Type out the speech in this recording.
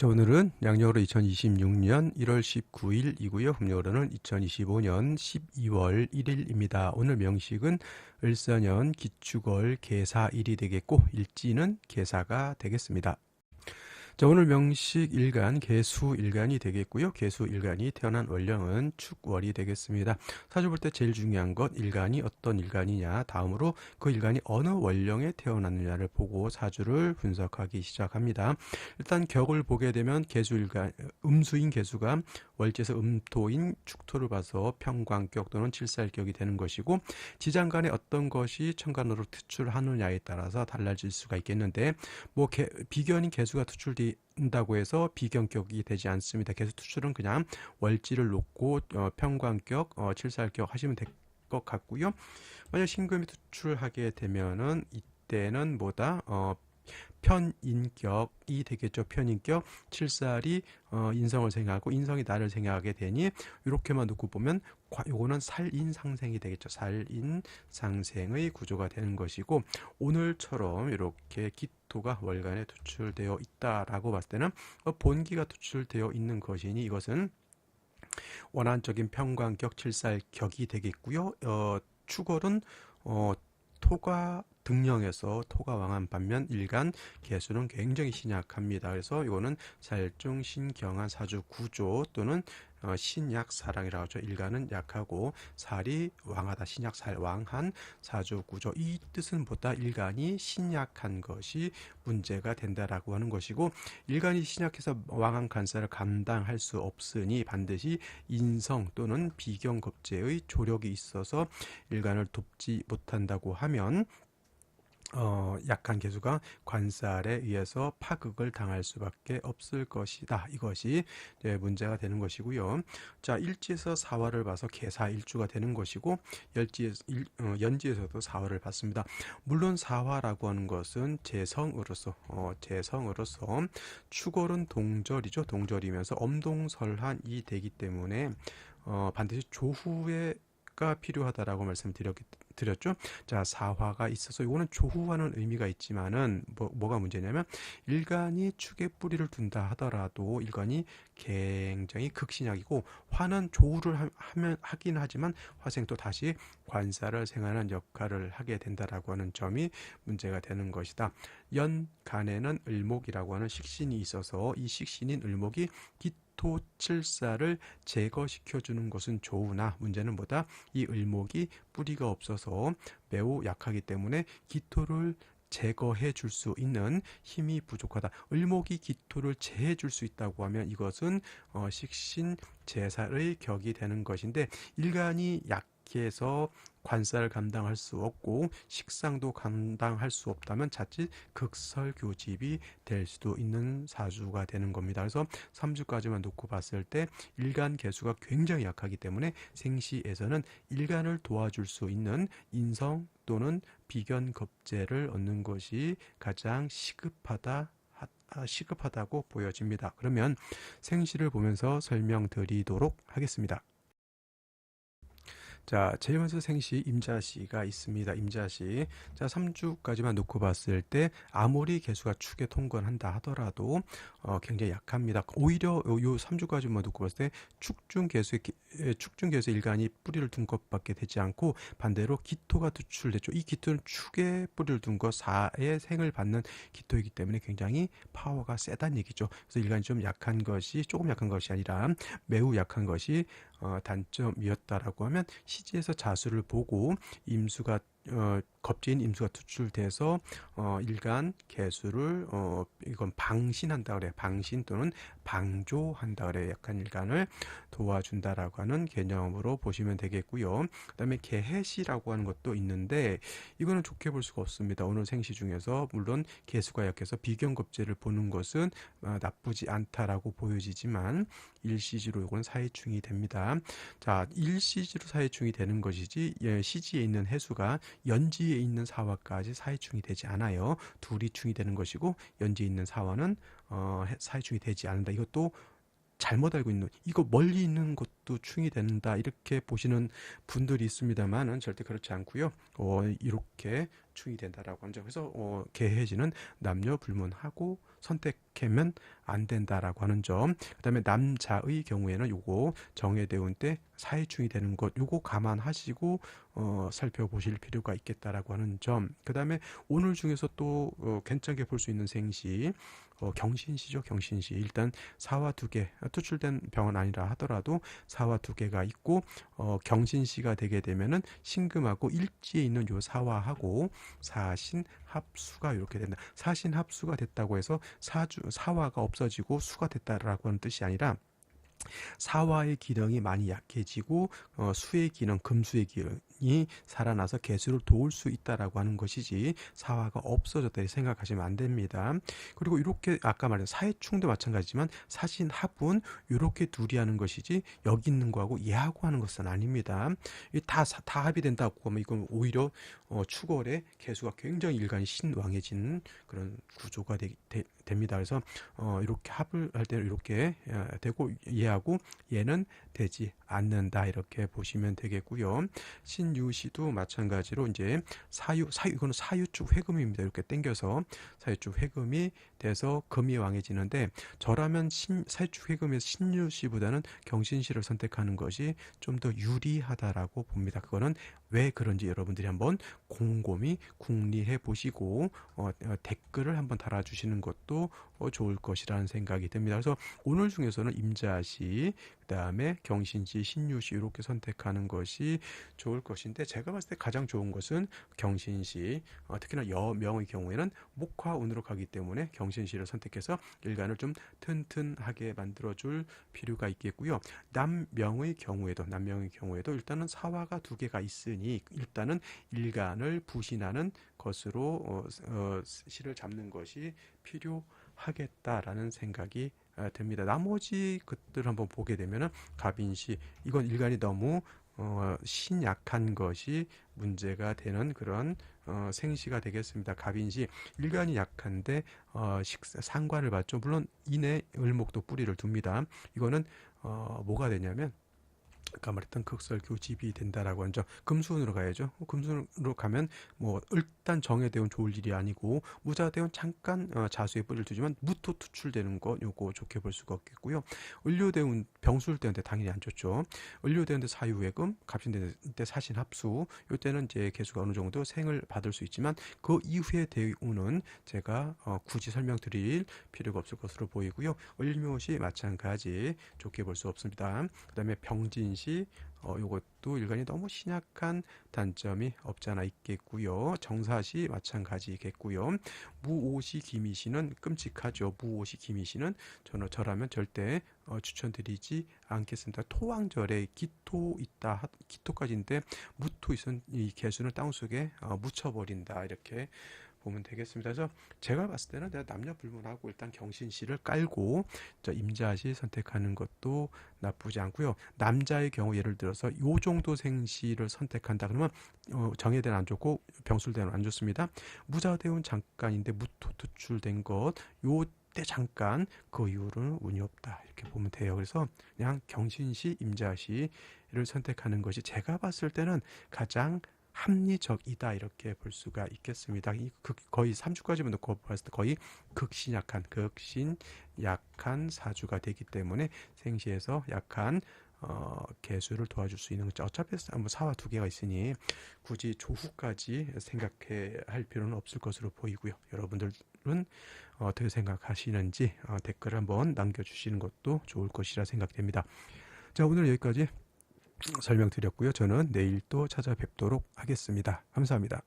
자, 오늘은 양력으로 2026년 1월 19일이고요. 음력으로는 2025년 12월 1일입니다. 오늘 명식은 을서년 기축월 개사일이 되겠고 일지는 개사가 되겠습니다. 자, 오늘 명식 일간 개수일간이 되겠고요. 개수일간이 태어난 월령은 축월이 되겠습니다. 사주 볼 때 제일 중요한 것 일간이 어떤 일간이냐, 다음으로 그 일간이 어느 월령에 태어났느냐를 보고 사주를 분석하기 시작합니다. 일단 격을 보게 되면 개수일간 음수인 개수가 월지에서 음토인 축토를 봐서 평관격 또는 칠살격이 되는 것이고, 지장간에 어떤 것이 천간으로 투출하느냐에 따라서 달라질 수가 있겠는데, 비견인 개수가 투출된다고 해서 비견격이 되지 않습니다. 개수 투출은 그냥 월지를 놓고 평관격, 칠살격 하시면 될 것 같고요. 만약 신금이 투출하게 되면은 이때는 뭐다? 편인격이 되겠죠. 편인격. 칠살이 인성을 생각하고 인성이 나를 생각하게 되니 이렇게만 놓고 보면 요거는 살인상생이 되겠죠. 살인상생의 구조가 되는 것이고, 오늘처럼 이렇게 기토가 월간에 투출되어 있다라고 봤을 때는 본기가 투출되어 있는 것이니 이것은 원한적인 평관격 칠살격이 되겠고요. 축월은 토가 등령해서 토가 왕한 반면 일간 개수는 굉장히 신약합니다. 그래서 이거는 살중 신경한 사주 구조 또는 신약사랑이라고 하죠. 일간은 약하고 살이 왕하다, 신약살 왕한 사주 구조. 이 뜻은 보다 일간이 신약한 것이 문제가 된다라고 하는 것이고, 일간이 신약해서 왕한 간사를 감당할 수 없으니 반드시 인성 또는 비경겁제의 조력이 있어서 일간을 돕지 못한다고 하면 약한 개수가 관살에 의해서 파극을 당할 수밖에 없을 것이다. 이것이 문제가 되는 것이고요. 자, 일지에서 사화를 봐서 개사일주가 되는 것이고, 연지에서도 사화를 봤습니다. 물론 사화라고 하는 것은 재성으로서 축월은 동절이죠. 동절이면서 엄동설한이 되기 때문에 반드시 조후가 필요하다라고 말씀드렸죠. 자, 사화가 있어서 이거는 조후하는 의미가 있지만은 뭐가 문제냐면, 일간이 축에 뿌리를 둔다 하더라도 일간이 굉장히 극신약이고, 화는 조후를 하긴 하지만 화생도 다시 관사를 생하는 역할을 하게 된다라고 하는 점이 문제가 되는 것이다. 연간에는 을목이라고 하는 식신이 있어서 이 식신인 을목이 토칠사를 제거시켜주는 것은 좋으나 문제는 뭐다? 이 을목이 뿌리가 없어서 매우 약하기 때문에 기토를 제거해 줄 수 있는 힘이 부족하다. 을목이 기토를 제해 줄 수 있다고 하면 이것은 식신 제살의 격이 되는 것인데, 일간이 약해서 관사를 감당할 수 없고 식상도 감당할 수 없다면 자칫 극설교집이 될 수도 있는 사주가 되는 겁니다. 그래서 3주까지만 놓고 봤을 때 일간 개수가 굉장히 약하기 때문에 생시에서는 일간을 도와줄 수 있는 인성 또는 비견겁제를 얻는 것이 가장 시급하다고 보여집니다. 그러면 생시를 보면서 설명드리도록 하겠습니다. 자, 제일 먼저 생시 임자시가 있습니다. 임자시. 자, 3주까지만 놓고 봤을 때 아무리 개수가 축에 통근한다 하더라도 굉장히 약합니다. 오히려 요 3주까지만 놓고 봤을 때 축중개수의 일간이 뿌리를 둔 것밖에 되지 않고 반대로 기토가 투출됐죠. 이 기토는 축에 뿌리를 둔 것, 사의 생을 받는 기토이기 때문에 굉장히 파워가 세다는 얘기죠. 그래서 일간이 좀 약한 것이, 조금 약한 것이 아니라 매우 약한 것이 단점이었다라고 하면, 시지에서 자수를 보고 임수가 겁재인 임수가 투출돼서 일간 개수를 이건 방신한다 그래요. 방신 또는 방조한다 그래요. 약한 일간을 도와준다라고 하는 개념으로 보시면 되겠고요. 그다음에 개해시라고 하는 것도 있는데 이거는 좋게 볼 수가 없습니다. 오늘 생시 중에서 물론 개수가 약해서 비견겁제를 보는 것은 나쁘지 않다라고 보여지지만 일시지로 이건 사해충이 됩니다. 자, 일시지로 사해충이 되는 것이지 시지에 있는 해수가 연지에 있는 사화까지 사해충이 되지 않아요. 둘이 충이 되는 것이고 연지에 있는 사화는 사해충이 되지 않는다. 이것도 잘못 알고 있는, 이거 멀리 있는 것도 충이 된다 이렇게 보시는 분들이 있습니다만은 절대 그렇지 않고요. 이렇게 충이 된다라고 하는 점. 그래서 개해지는 남녀 불문하고 선택하면 안 된다라고 하는 점. 그다음에 남자의 경우에는 요거 정해대운 때 사회충이 되는 것 요거 감안하시고 살펴보실 필요가 있겠다라고 하는 점. 그다음에 오늘 중에서 또 괜찮게 볼 수 있는 생시 경신시죠. 경신시. 일단 사화 두 개 투출된 병은 아니라 하더라도 사화 두 개가 있고 경신시가 되게 되면은 신금하고 일지에 있는 요 사화하고 사신 합수가 이렇게 된다. 사신 합수가 됐다고 해서 사화가 없어지고 수가 됐다라고 하는 뜻이 아니라 사화의 기능이 많이 약해지고 수의 기능, 금수의 기능이 살아나서 개수를 도울 수 있다라고 하는 것이지 사화가 없어졌다 생각하시면 안 됩니다. 그리고 이렇게 아까 말한 사해충도 마찬가지지만 사신합은 이렇게 둘이 하는 것이지 여기 있는 거하고 얘하고 하는 것은 아닙니다. 다 합이 된다고 하면 이건 오히려 추월의 개수가 굉장히 일간이 신왕해지는 그런 구조가 됩니다. 그래서 이렇게 합을 할 때는 이렇게 되고 얘하고 얘는 되지 않는다 이렇게 보시면 되겠고요. 신유시도 마찬가지로 이제 사유 이거는 사유축 회금입니다. 이렇게 당겨서 사유축 회금이 돼서 금이 왕해지는데 저라면 사유축 회금에서 신유시보다는 경신시를 선택하는 것이 좀 더 유리하다라고 봅니다. 그거는 왜 그런지 여러분들이 한번 곰곰이 궁리해 보시고 댓글을 한번 달아주시는 것도 좋을 것이라는 생각이 듭니다. 그래서 오늘 중에서는 임자시, 그 다음에 경신시, 신유시 이렇게 선택하는 것이 좋을 것인데 제가 봤을 때 가장 좋은 것은 경신시, 특히나 여명의 경우에는 목화운으로 가기 때문에 경신시를 선택해서 일간을 좀 튼튼하게 만들어줄 필요가 있겠고요. 남명의 경우에도 일단은 사화가 두 개가 있으니 일단은 일간을 부신하는 것으로 시를 잡는 것이 필요하겠다라는 생각이 됩니다. 나머지 것들 한번 보게 되면은 갑인시 이건 일간이 너무 신약한 것이 문제가 되는 그런 생시가 되겠습니다. 갑인시 일간이 약한데 상관을 받죠. 물론 인의 을목도 뿌리를 둡니다. 이거는 뭐가 되냐면 아까 말했던 극설교집이 된다라고 하죠. 금수운으로 가야죠. 금수운으로 가면 뭐 일단 정해대운 좋을 일이 아니고 무자대운 잠깐 자수에 뿌리를 두지만 무토 투출되는 거 요거 좋게 볼 수가 없겠고요. 을료대운 병술대운때 당연히 안 좋죠. 을료대운때 사유외금, 갑신대운때 사신합수 요때는 이제 개수가 어느 정도 생을 받을 수 있지만 그 이후의 대운은 제가 굳이 설명드릴 필요가 없을 것으로 보이고요. 을묘시 마찬가지 좋게 볼 수 없습니다. 그 다음에 병진시 요것도 일간이 너무 신약한 단점이 없잖아 있겠고요. 정사시 마찬가지겠고요. 무오시 기미시는 끔찍하죠. 무오시 기미시는 저라면 절대 추천드리지 않겠습니다. 토왕절에 기토 있다, 기토까지인데 무토 있은 이 개수는 땅 속에 묻혀버린다 이렇게 보면 되겠습니다. 그래서 제가 봤을 때는 내가 남녀 불문하고 일단 경신시를 깔고 임자시 선택하는 것도 나쁘지 않고요. 남자의 경우 예를 들어서 요 정도 생시를 선택한다 그러면 정예대는 안 좋고 병술대는 안 좋습니다. 무자대운 잠깐인데 무토 투출된 것 요 때 잠깐 그 이후로는 운이 없다 이렇게 보면 돼요. 그래서 그냥 경신시 임자시를 선택하는 것이 제가 봤을 때는 가장 합리적이다 이렇게 볼 수가 있겠습니다. 거의 3주까지만 놓고 봤을 때 거의 극신 약한 사주가 되기 때문에 생시에서 약한 개수를 도와줄 수 있는 거죠. 어차피 사화 두 개가 있으니 굳이 조후까지 생각할 필요는 없을 것으로 보이고요. 여러분들은 어떻게 생각하시는지 댓글 한번 남겨주시는 것도 좋을 것이라 생각됩니다. 자, 오늘 여기까지 설명드렸고요. 저는 내일 또 찾아뵙도록 하겠습니다. 감사합니다.